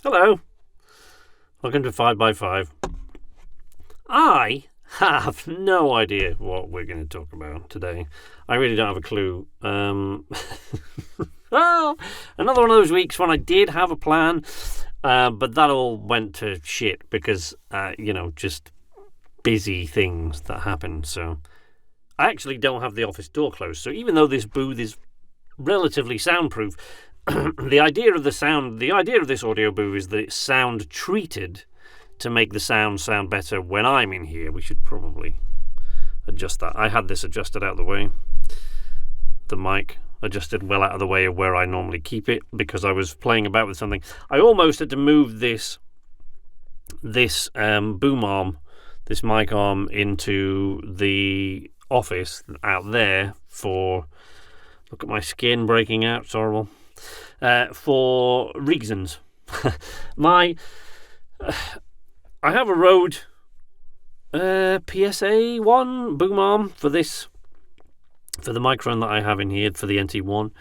Hello. Welcome to 5x5. I have no idea what we're going to talk about today. I really don't have a clue. Well, another one of those weeks when I did have a plan, but that all went to shit because, just busy things that happened. So I actually don't have the office door closed. So even though this booth is relatively soundproof, the idea of this audio booth is that it's sound treated to make the sound better when I'm in here. We should probably adjust that. I had this adjusted out of the way. The mic adjusted well out of the way of where I normally keep it because I was playing about with something. I almost had to move this boom arm, this mic arm, into the office out there for... Look at my skin breaking out. It's horrible. For reasons. I have a Rode PSA 1 boom arm for the microphone that I have in here for the NT1.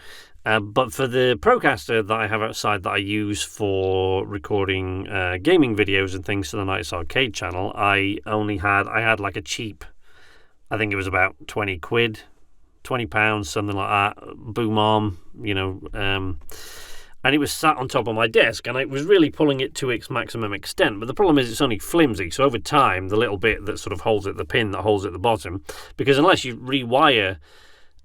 But for the Procaster that I have outside that I use for recording gaming videos and things to the Nights Arcade channel, I had like a cheap, I think it was about 20 quid, £20, something like that, boom arm, and it was sat on top of my desk, and it was really pulling it to its maximum extent. But the problem is it's only flimsy, so over time, the little bit that sort of holds it, the pin that holds it at the bottom, because unless you rewire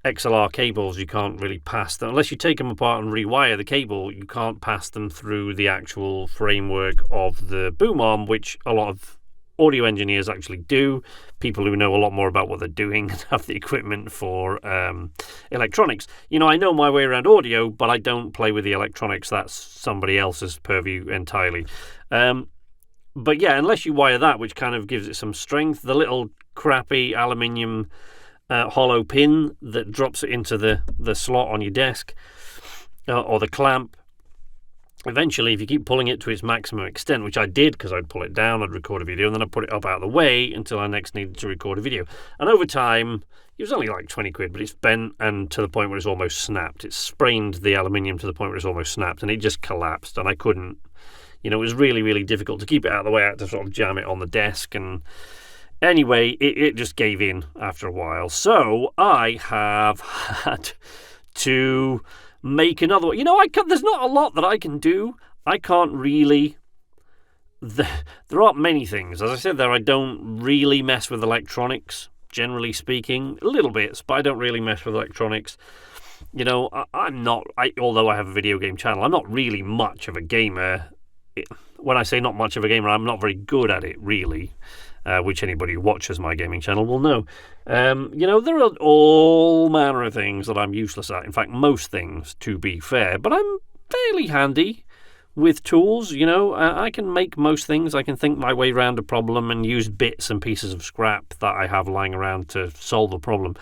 XLR cables, you can't really pass them. Unless you take them apart and rewire the cable, you can't pass them through the actual framework of the boom arm, which a lot of audio engineers actually do. People who know a lot more about what they're doing and have the equipment for electronics. I know my way around audio, but I don't play with the electronics. That's somebody else's purview entirely. But yeah, unless you wire that, which kind of gives it some strength, the little crappy aluminium hollow pin that drops it into the slot on your desk or the clamp, eventually, if you keep pulling it to its maximum extent, which I did because I'd pull it down, I'd record a video, and then I'd put it up out of the way until I next needed to record a video. And over time, it was only like 20 quid, but it's bent and to the point where it's almost snapped. It sprained the aluminium to the point where it's almost snapped, and it just collapsed, and I couldn't, it was really, really difficult to keep it out of the way. I had to sort of jam it on the desk, and anyway, it just gave in after a while. So I have had to make another one. There's not a lot that I can do. I can't really... There aren't many things. As I said there, I don't really mess with electronics, generally speaking. Little bits, but I don't really mess with electronics. I'm not... although I have a video game channel, I'm not really much of a gamer. When I say not much of a gamer, I'm not very good at it, really. Which anybody who watches my gaming channel will know. There are all manner of things that I'm useless at. In fact, most things, to be fair. But I'm fairly handy with tools, I can make most things. I can think my way around a problem and use bits and pieces of scrap that I have lying around to solve a problem.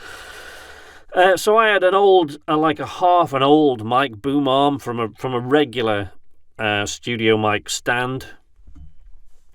So I had an old, half an old mic boom arm from a regular studio mic stand.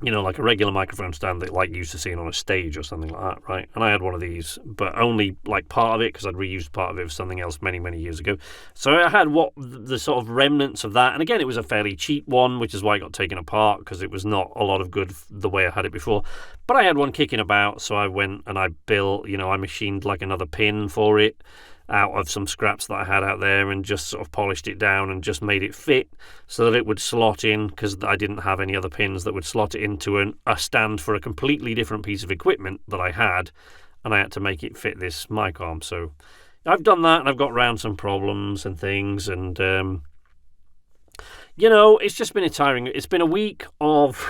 Like a regular microphone stand that you used to seeing on a stage or something like that, right? And I had one of these, but only part of it because I'd reused part of it for something else many, many years ago. So I had the sort of remnants of that. And again, it was a fairly cheap one, which is why it got taken apart because it was not a lot of good the way I had it before. But I had one kicking about, so I went and I built, I machined another pin for it out of some scraps that I had out there and just sort of polished it down and just made it fit so that it would slot in because I didn't have any other pins that would slot it into a stand for a completely different piece of equipment that I had, and I had to make it fit this mic arm. So I've done that and I've got around some problems and things, and it's just been it's been a week of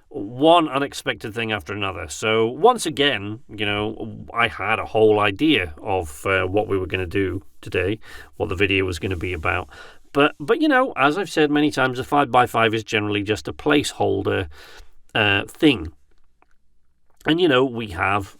one unexpected thing after another. So once again, I had a whole idea of what we were going to do today, what the video was going to be about. But as I've said many times, a 5x5 is generally just a placeholder thing. And, we have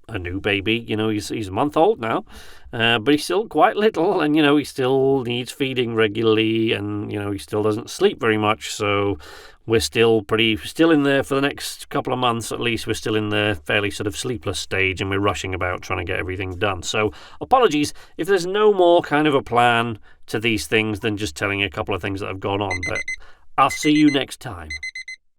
a new baby. He's a month old now, but he's still quite little, and, he still needs feeding regularly, and, he still doesn't sleep very much, so we're still in there for the next couple of months at least. We're still in the fairly sort of sleepless stage, and we're rushing about trying to get everything done. So apologies if there's no more kind of a plan to these things than just telling you a couple of things that have gone on. But I'll see you next time.